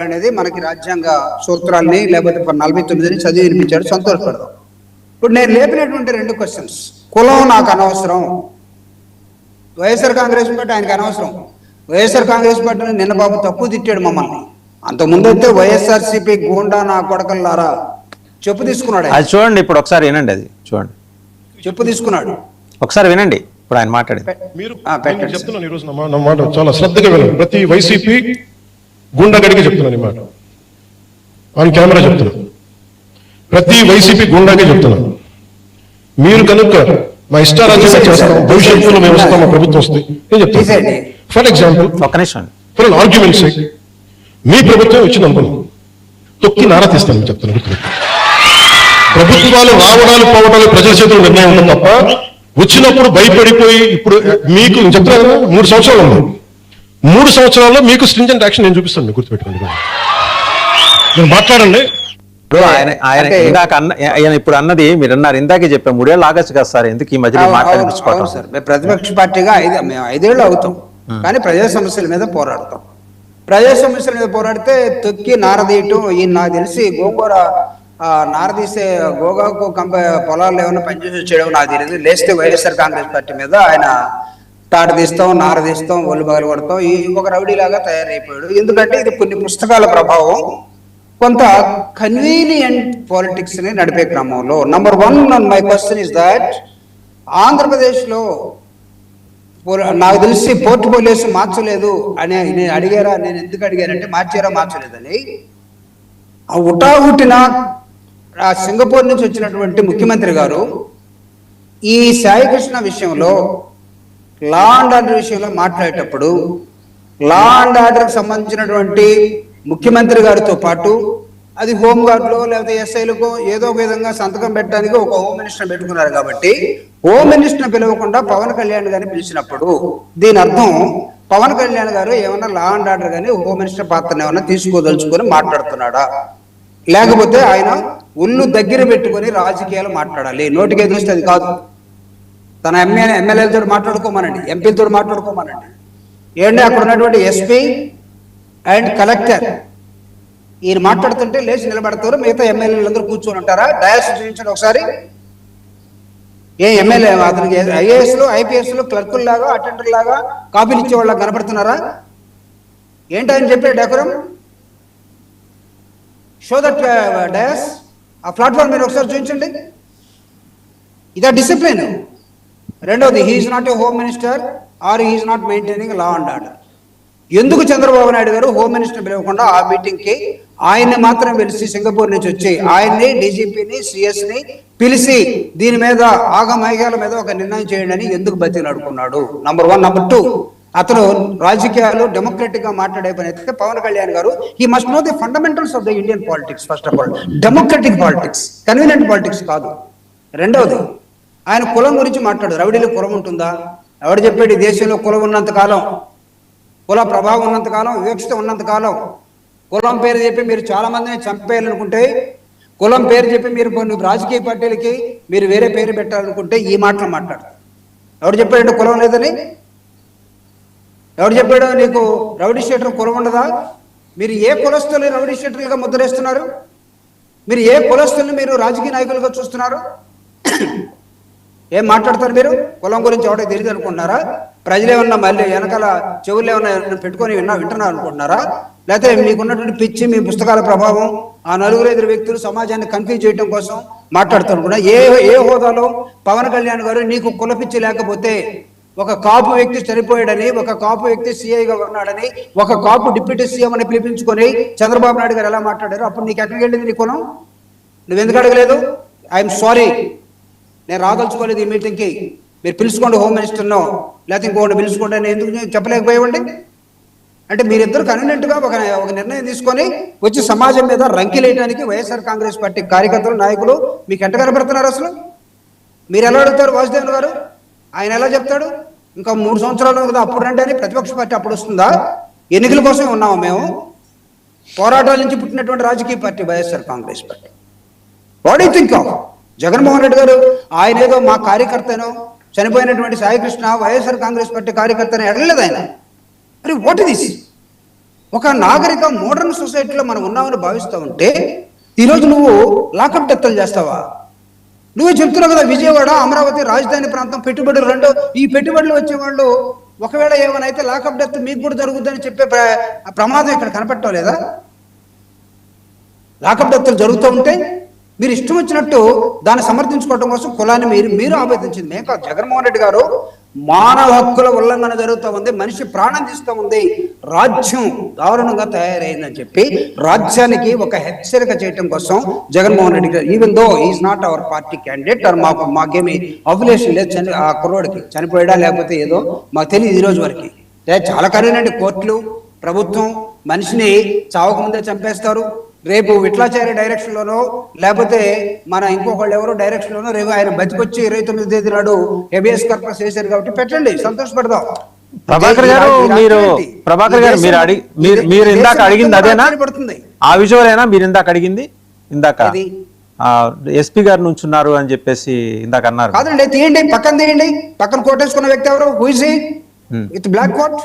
అనేది మనకి రాజ్యాంగ సూత్రాల్ని లేకపోతే 49ని చదివి వినిపించాడు, సంతోషపడదాం. ఇప్పుడు నేను లేపినటువంటి 2 క్వశ్చన్స్, కులం నాకు అనవసరం, వైఎస్ఆర్ కాంగ్రెస్ పార్టీ ఆయనకు అనవసరం. వైఎస్ఆర్ కాంగ్రెస్ పార్టీని నిన్న బాబు తక్కువ తిట్టాడు మమ్మల్ని. అంతకుముందు అయితే వైఎస్ఆర్సీపీ గూండా నా కొడకల్లారా చెప్పు తీసుకున్నాడు. అది చూడండి, ఇప్పుడు ఒకసారి వినండి, అది చూడండి, చెప్పు తీసుకున్నాడు. ఒకసారి వినండి ఇప్పుడు ఆయన మాట్లాడి. మీరు చెప్తున్నాను ఈరోజు నా మాట చాలా శ్రద్ధగా వినండి. ప్రతి వైసీపీ గుండాగడికి చెప్తున్నాను ఈ మాట, ఆన్ కెమెరా చెప్తున్నాను. ప్రతి వైసీపీ గుండాగే చెప్తున్నాను. మీరు కనుక మా ఇష్టారాజ్యంగా చేస్తాం, భవిష్యత్తులో మేము వస్తాం, మా ప్రభుత్వం వస్తే నేను చెప్తాను. ఫర్ ఎగ్జాంపుల్, ఒక్క నిమిషం, ఫర్ అన్ ఆర్గ్యుమెంట్ సేక్ మీ ప్రభుత్వం వచ్చింది అనుకున్నాం, తొక్కి నారా తీస్తాను చెప్తాను. ప్రభుత్వాలు రావడాలు పోవడాలు ప్రజల చేతులు నిర్ణయం ఉంటుంది తప్ప వచ్చినప్పుడు భయపడిపోయి, ఇప్పుడు మీకు చెప్తాను కదా 3 సంవత్సరాలు ఉన్నాయి, 3 సంవత్సరాల్లో మీకు స్ట్రింజెంట్ యాక్షన్ నేను చూపిస్తాను, మీకు గుర్తుపెట్టుకోండి. మీరు మాట్లాడండి. ఆయన ఇందాక ఆయన ఇప్పుడు అన్నది మీరు అన్నారు, ఇందాకే చెప్పాం 3 ఏళ్ళు ఆగచ్చు కదా సార్, ఎందుకు ఈ మధ్య మాట్లాడించుకోవడం సార్? ప్రతిపక్ష పార్టీగా మేము 5 ఏళ్ళు అవుతాం, కానీ ప్రజా సమస్యల మీద పోరాడతాం. ప్రజా సమస్యల మీద పోరాడితే తొక్కి నారదీయటం, ఈయన నాకు తెలిసి గోంగూర నారదీసే గోగాకు పొలాల్లో ఏమైనా పనిచేసి చేయడం నాకు తెలియదు. లేస్తే వైఎస్ఆర్ కాంగ్రెస్ పార్టీ మీద ఆయన తాట తీస్తాం, నారదీస్తాం, ఒళ్ళు బగలు కొడతాం, ఈ ఒక రౌడీలాగా తయారైపోయాడు. ఎందుకంటే ఇది కొన్ని పుస్తకాల ప్రభావం, కొంత కన్వీనియంట్ పాలిటిక్స్ ని నడిపే క్రమంలో. Number 1 my question is that ఆంధ్రప్రదేశ్లో నాకు తెలిసి పోర్ట్ఫోలియోస్ మార్చలేదు అని నేను అడిగారా? నేను ఎందుకు అడిగానంటే మార్చారా మార్చలేదని. ఆ ఉటాహుటిన సింగపూర్ నుంచి వచ్చినటువంటి ముఖ్యమంత్రి గారు ఈ సాయికృష్ణ విషయంలో, లా అండ్ ఆర్డర్ విషయంలో మాట్లాడేటప్పుడు లా అండ్ ఆర్డర్కి సంబంధించినటువంటి ముఖ్యమంత్రి గారితో పాటు అది హోంగార్డులో లేకపోతే ఎస్ఐలకో ఏదో ఒక విధంగా సంతకం పెట్టడానికి ఒక హోమ్ మినిస్టర్ పెట్టుకున్నారు. కాబట్టి హోమ్ మినిస్టర్ పిలవకుండా పవన్ కళ్యాణ్ గారిని పిలిచినప్పుడు దీని అర్థం పవన్ కళ్యాణ్ గారు ఏమన్నా లా అండ్ ఆర్డర్ కానీ హోమ్ మినిస్టర్ పాత్రను ఏమన్నా తీసుకోదలుచుకొని మాట్లాడుతున్నాడా, లేకపోతే ఆయన ఒళ్ళు దగ్గర పెట్టుకొని రాజకీయాలు మాట్లాడాలి, నోటికి ఎదురిస్తే అది కాదు. తన ఎమ్మెల్యేలతో మాట్లాడుకోమనండి, ఎంపీలతో మాట్లాడుకోమనండి. ఏంటంటే అక్కడ ఉన్నటువంటి ఎస్పీ అండ్ కలెక్టర్ ఈయన మాట్లాడుతుంటే లేచి నిలబడతారు, మిగతా ఎమ్మెల్యేలందరూ కూర్చొని ఉంటారా? డయాస్ చూపించండి ఒకసారి. ఎమ్మెల్యే అతనికి ఐఏఎస్లు ఐపీఎస్లు క్లర్కుల్ లాగా అటెండర్ లాగా కాపీలు ఇచ్చే వాళ్ళకి కనపడుతున్నారా? ఏంటి ఆయన చెప్పే డెకోరం? షో దట్ డయాస్, ఆ ప్లాట్ఫామ్ మీరు ఒకసారి చూపించండి. ఇదా డిసిప్లిన్? రెండవది, he is not a home minister or he is not maintaining law and order. ఎందుకు చంద్రబాబు నాయుడు గారు హోమ్ మినిస్టర్ పిలవకుండా ఆ మీటింగ్కి ఆయన్ని మాత్రం పిలిచి, సింగపూర్ నుంచి వచ్చి ఆయన్ని, డీజీపీని, సిఎస్ని పిలిచి దీని మీద ఆగమైగాల మీద ఒక నిర్ణయం చేయండి అని ఎందుకు బతిలాడుకున్నాడు? నంబర్ 1. నంబర్ 2, అతను రాజకీయాలు డెమోక్రటిక్ గా మాట్లాడే పని అయితే పవన్ కళ్యాణ్ గారు he must know the fundamentals of the Indian politics. First of all democratic politics, convenient politics కాదు. రెండవది, ఆయన కులం గురించి మాట్లాడు. రౌడీలో కులం ఉంటుందా? ఎవడు చెప్పాడు? ఈ దేశంలో కులం ఉన్నంత కాలం, కుల ప్రభావం ఉన్నంతకాలం, వివక్షత ఉన్నంతకాలం, కులం పేరు చెప్పి మీరు చాలా మందిని చంపేయాలనుకుంటే, కులం పేరు చెప్పి మీరు కొన్ని రాజకీయ పార్టీలకి మీరు వేరే పేరు పెట్టాలనుకుంటే ఈ మాటలు మాట్లాడతారు. ఎవడు చెప్పాడు కులం లేదని? ఎవడు చెప్పాడు నీకు రౌడీ షీటర్ కులం ఉండదా? మీరు ఏ కులస్తుల్ని రౌడీ షీటర్లుగా ముద్రేస్తున్నారు? మీరు ఏ కులస్తుల్ని మీరు రాజకీయ నాయకులుగా చూస్తున్నారు? ఏం మాట్లాడతారు మీరు? కులం గురించి ఎవడో తెలియదు అనుకుంటున్నారా? ప్రజలు ఏమన్నా మళ్ళీ వెనకాల చెవులు ఏమన్నా పెట్టుకొని వింటున్నారు అనుకుంటున్నారా? లేకపోతే మీకున్నటువంటి పిచ్చి, మీ పుస్తకాల ప్రభావం, ఆ 4-5 వ్యక్తులు సమాజాన్ని కన్ఫ్యూజ్ చేయడం కోసం మాట్లాడుతూ అనుకున్నా? ఏ హోదాలో పవన్ కళ్యాణ్ గారు నీకు కుల పిచ్చి లేకపోతే, ఒక కాపు వ్యక్తి చనిపోయాడని, ఒక కాపు వ్యక్తి సీఐగా ఉన్నాడని, ఒక కాపు డిప్యూటీ సీఎం అని పిలిపించుకొని చంద్రబాబు నాయుడు గారు ఎలా మాట్లాడారు? అప్పుడు నీకు ఎక్కడికి వెళ్ళింది నీ కులం? నువ్వెందుకు అడగలేదు? ఐఎమ్ సారీ, నేను రాదలుచుకోలేదు ఈ మీటింగ్కి, మీరు పిలుచుకోండి హోమ్ మినిస్టర్నో లేకపోతే ఇంకోటి పిలుచుకోండి అని ఎందుకు చెప్పలేకపోయావండి? అంటే మీరిద్దరు కన్వీనెంట్గా ఒక నిర్ణయం తీసుకొని వచ్చి సమాజం మీద రంకిలేయడానికి వైఎస్ఆర్ కాంగ్రెస్ పార్టీ కార్యకర్తలు, నాయకులు మీకు ఎంత కనపడుతున్నారు? అసలు మీరు ఎలా అడుగుతారు? వాసుదేవన్ గారు ఆయన ఎలా చెప్తాడు? ఇంకా 3 సంవత్సరాలు కదా అప్పుడు రండి అని. ప్రతిపక్ష పార్టీ అప్పుడు వస్తుందా? ఎన్నికల కోసమే ఉన్నాము మేము. పోరాటాల నుంచి పుట్టినటువంటి రాజకీయ party YSR Congress party. What you think of Jaganmohan Reddy గారు? ఆయన ఏదో మా కార్యకర్తనో, చనిపోయినటువంటి సాయికృష్ణ వైఎస్ఆర్ కాంగ్రెస్ పార్టీ కార్యకర్తను ఎడలేదు ఆయన. అరే వాట్ ఇస్ దిస్? ఒక నాగరిక మోడర్న్ సొసైటీలో మనం ఉన్నామని భావిస్తూ ఉంటే ఈరోజు నువ్వు లాకప్ డెత్తులు చేస్తావా? నువ్వే చెప్తున్నావు కదా, విజయవాడ అమరావతి రాజధాని ప్రాంతం పెట్టుబడులు రెండు, ఈ పెట్టుబడులు వచ్చేవాళ్ళు ఒకవేళ ఏమైనా అయితే లాకప్ డెత్ మీకు కూడా జరుగుతుందని చెప్పే ప్రమాదం ఇక్కడ కనపడటం లేదా? లాకప్ డెత్తులు జరుగుతూ ఉంటే మీరు ఇష్టం వచ్చినట్టు దాన్ని సమర్థించుకోవడం కోసం కులాన్ని మీరు ఆవేదించింది మేము కాదు. జగన్మోహన్ రెడ్డి గారు మానవ హక్కుల ఉల్లంఘన జరుగుతూ ఉంది, మనిషి ప్రాణం తీస్తూ ఉంది, రాజ్యం దారుణంగా తయారైందని చెప్పి రాజ్యానికి ఒక హెచ్చరిక చేయటం కోసం జగన్మోహన్ రెడ్డి గారు, even though is not our party candidate, మాకేమి అఫిలియేషన్ లేదు, ఆ కుర్రోడికి చనిపోయాడా లేకపోతే ఏదో మాకు తెలియదు ఈ రోజు వరకు. చాలా కరీనండి, కోర్టులు ప్రభుత్వం మనిషిని చావకముందే చంపేస్తారు. రేపు విట్లాచార్య డైరెక్షన్ లోనో లేకపోతే మన ఇంకొకళ్ళు ఎవరో డైరెక్షన్ లోనో రేపు ఆయన బతికొచ్చి 29వ తేదీ నాడు హెబియస్ కార్పస్ చేశారు కాబట్టి పెట్టండి, సంతోషపడదాం. ప్రభాకర్ గారు మీరు ఇందాక అడిగింది అదేనా? ఆ విజువలేనా మీరు ఇందాక అడిగింది? ఇందాక ఎస్పీ గారు నుంచి ఉన్నారు అని చెప్పేసి ఇందాక అన్నారు. కాదండి, తీయండి, పక్కన తీయండి. పక్కన కోట్ వేసుకున్న వ్యక్తి ఎవరు? Who is he with black coat?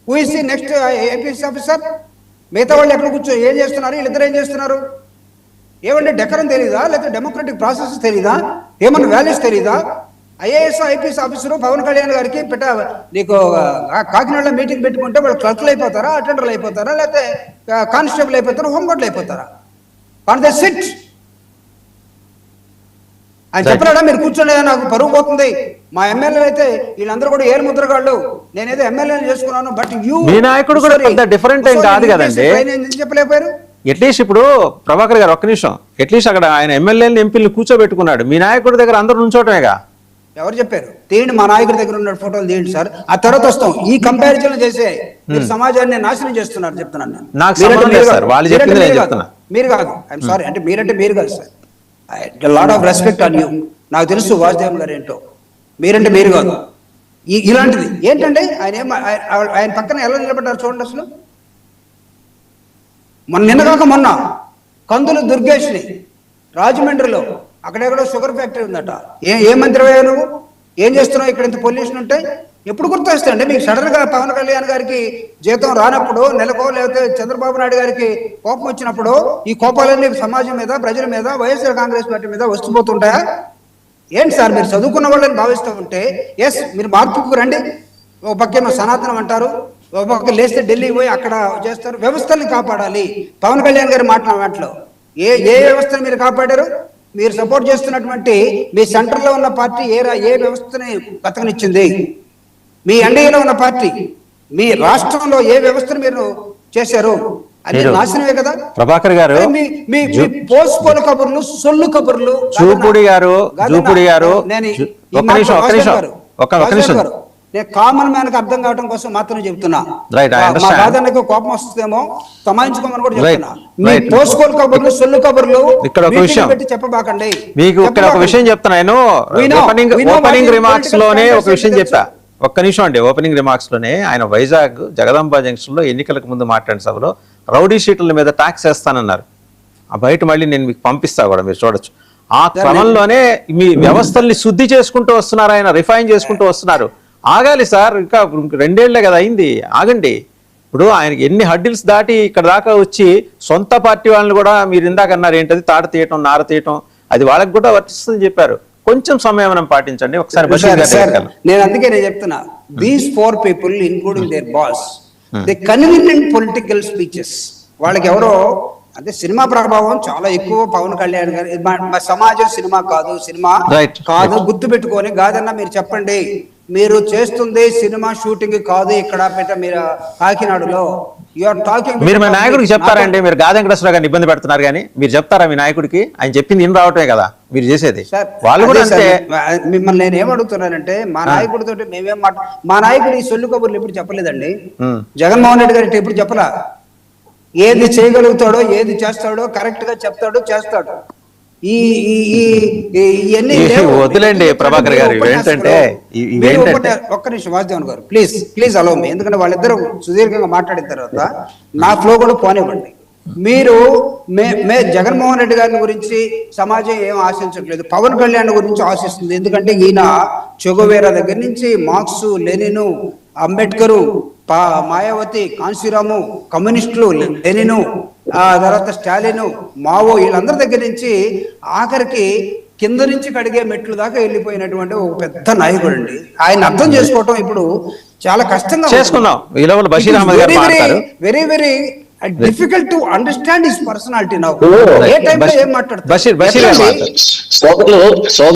Who is he next APS officer? మిగతా వాళ్ళు ఎక్కడ కూర్చో ఏం చేస్తున్నారు? వీళ్ళిద్దరు ఏం చేస్తున్నారు? ఏమంటే డెకరం తెలీదా? లేకపోతే డెమోక్రటిక్ ప్రాసెస్ తెలీదా? ఏమన్నా వాల్యూస్ తెలీదా? IAS IPS officer Pawan Kalyan గారికి నీకు కాకినాడలో మీటింగ్ పెట్టుకుంటే వాళ్ళు క్లర్క్లు అయిపోతారా, అటెండర్లు అయిపోతారా, లేకపోతే కానిస్టేబుల్ అయిపోతారా, హోంగార్డులు అయిపోతారా? కాన్ దే సిట్ ఆయన చెప్పలేడా? మీరు కూర్చోలేదా, నాకు పరువు పోతుంది, మా ఎమ్మెల్యేలు అయితే వీళ్ళందరూ కూడా ఏరు ముద్రగాళ్ళు, నేనేదో ఎమ్మెల్యేలు చేసుకున్నాను, బట్ మీ నాయకుడు కూడా పెద్ద డిఫరెంట్ ఏం కాదు కదండి. చెప్పలేకపోయారు. అట్లీస్ట్ ఇప్పుడు ప్రభాకర్ గారు ఒక్క నిమిషం, అట్లీస్ట్ అక్కడ ఆయన ఎమ్మెల్యేలు ఎంపీలు కూర్చోబెట్టుకున్నాడు, మీ నాయకుడి దగ్గర అందరూ నుంచోటమేగా. ఎవరు చెప్పారు? తీయండి, మా నాయకుడి దగ్గర ఉన్న ఫోటోలు తీయండి సార్, ఆ తర్వాత వస్తాం. ఈ కంపారిజన్ చేసే మీరు సమాజాన్ని నాశనం చేస్తున్నారు చెప్తున్నాను నేను. నాకు సంబంధం లేదు సార్, వాళ్ళు చెప్పింది నేను చెప్తున్నా. మీరు కాదు, ఐఎమ్ సారీ, అంటే మీరంటే మీరు కాదు sir, lot of respect on you. నాకు తెలుసు వాసుదేవన్ గారు ఏంటో, మీరంటే మీరు కాదు. ఇలాంటిది ఏంటంటే ఆయన పక్కన ఎలా నిలబడ్డారు చూడండి. అసలు నిన్న కందులు దుర్గేష్ని రాజమండ్రిలో అక్కడెక్కడో షుగర్ ఫ్యాక్టరీ ఉందట. ఏ మంత్రి అయ్యా నువ్వు? ఏం చేస్తున్నావు ఇక్కడ? ఇంత పొల్యూషన్ ఉంటే ఎప్పుడు గుర్తొస్తాయండి మీకు? సడన్ గా పవన్ కళ్యాణ్ గారికి జీతం రానప్పుడు, నెలకో లేకపోతే చంద్రబాబు నాయుడు గారికి కోపం వచ్చినప్పుడు ఈ కోపాలన్నీ సమాజం మీద, ప్రజల మీద, వైఎస్ఆర్ కాంగ్రెస్ పార్టీ మీద వస్తుపోతుంటాయా? ఏంటి సార్, మీరు చదువుకున్న వాళ్ళని భావిస్తూ ఉంటే ఎస్ మీరు మార్పుకు రండి. ఒక పక్కేమో సనాతనం అంటారు, ఒక పక్క లేస్తే ఢిల్లీ పోయి అక్కడ చేస్తారు. వ్యవస్థల్ని కాపాడాలి. పవన్ కళ్యాణ్ గారి మాటలో ఏ వ్యవస్థను మీరు కాపాడారు? మీరు సపోర్ట్ చేస్తున్నటువంటి మీ సెంటర్లో ఉన్న పార్టీ ఏ వ్యవస్థని బతకనిచ్చింది? మీ ఎన్డీఏలో ఉన్న పార్టీ మీ రాష్ట్రంలో ఏ వ్యవస్థను మీరు చేశారు? అది నాశనమే కదా. ప్రభాకర్ గారు మీ పోస్పోలు కబుర్లు, సొల్లు కబుర్లు. చూపుడి గారు నేను కామన్ మ్యాన్ కి అర్థం కావడం కోసం మాత్రం చెప్తున్నా. మా బాధనికి కోపం వస్తుందేమో తమాయించుకోమని కూడా చెప్తున్నా. మీ పోస్కోల్ కబుర్లు, సొల్లు కబుర్లు ఇక్కడ ఒక విషయం పెట్టి చెప్పబాకండి. మీకు ఇక్కడ ఒక విషయం చెప్తున్నాను. ఓపెనింగ్ రిమార్క్స్ లోనే ఒక విషయం చెప్పా. ఒక్క నిమిషం అండి. ఓపెనింగ్ రిమార్క్స్ లోనే ఆయన వైజాగ్ జగదాంబ జంక్షన్ లో ఎన్నికలకు ముందు మాట్లాడిన సభలో రౌడీ షీట్ల మీద ట్యాక్స్ వేస్తానన్నారు. ఆ బయట మళ్ళీ నేను మీకు పంపిస్తా కూడా, మీరు చూడొచ్చు. ఆ క్రమంలోనే మీ వ్యవస్థల్ని శుద్ధి చేసుకుంటూ వస్తున్నారు, ఆయన రిఫైన్ చేసుకుంటూ వస్తున్నారు. ఆగాలి సార్, ఇంకా 2 ఏళ్లే కదా అయింది, ఆగండి. ఇప్పుడు ఆయనకి ఎన్ని హడ్డిల్స్ దాటి ఇక్కడ దాకా వచ్చి సొంత పార్టీ వాళ్ళని కూడా మీరు ఇందాక అన్నారు ఏంటది తాట తీయటం, నార తీయటం, అది వాళ్ళకి కూడా వర్తిస్తుందని చెప్పారు. కొంచెం సంయమనం పాటించండి. ఒకసారి నేను అందుకే నేను చెప్తున్నా, these 4 people including there boss the convenient political speeches. వాళ్ళకి ఎవరో అంటే సినిమా ప్రభావం చాలా ఎక్కువ. పవన్ కళ్యాణ్ గారు సమాజం సినిమా కాదు, సినిమా కాదు గుర్తు పెట్టుకొని కాదన్నా మీరు చెప్పండి. మీరు చేస్తుంది సినిమా షూటింగ్ కాదు ఇక్కడ మీరు కాకినాడలో. మీరు మీ నాయకుడికి చెప్తారండి, మీరు గాదె వెంకటేశ్వరరావు గారిని ఇబ్బంది పెడుతున్నారు కానీ మీరు చెప్తారా మీ నాయకుడికి? ఆయన చెప్పింది ఇన్ రావటమే కదా మీరు చేసేది. వాళ్ళు కూడా అంతే. మిమ్మల్ని నేను ఏమడుగుతున్నానంటే మా నాయకుడితో మేమేం మా నాయకుడు ఈ సొల్లు కబుర్లు ఎప్పుడు చెప్పలేదండి. జగన్మోహన్ రెడ్డి గారి ఎప్పుడు చెప్పలా. ఏది చేయగలుగుతాడో, ఏది చేస్తాడో కరెక్ట్ గా చెప్తాడో, చేస్తాడు. వదిలేండి ప్రభాకర్ గారు. ఏంటంటే ఒక్క నిమిషం వాసుదేవన్ గారు, ప్లీజ్ అలౌ మీ. ఎందుకంటే వాళ్ళిద్దరూ సుదీర్ఘంగా మాట్లాడిన తర్వాత నా ఫ్లో కూడా పోనివ్వండి. మీరు జగన్మోహన్ రెడ్డి గారిని గురించి సమాజం ఏం ఆశించట్లేదు, పవన్ కళ్యాణ్ గురించి ఆశిస్తుంది. ఎందుకంటే ఈయన చెగువేరా దగ్గర నుంచి మార్క్స్, లెనిన్, అంబేద్కర్, మాయావతి, కాన్సీరాము, కమ్యూనిస్టులు, లెనిను, ఆ తర్వాత స్టాలిను, మావో, వీళ్ళందరి దగ్గర నుంచి ఆఖరికి కింద నుంచి కడిగే మెట్లు దాకా వెళ్ళిపోయినటువంటి ఒక పెద్ద నాయకుడు అండి. ఆయన అర్థం చేసుకోవటం ఇప్పుడు చాలా కష్టంగా చేసుకున్నాం. ఈ లోపల బషీర్ అహ్మద్ గారు మాట్లాడారు. Very very difficult to understand his personality. నాకు ఏ టైంలో ఏం మాట్లాడతారు బషీర్ గారు మాట్లాడారు. సోదరులు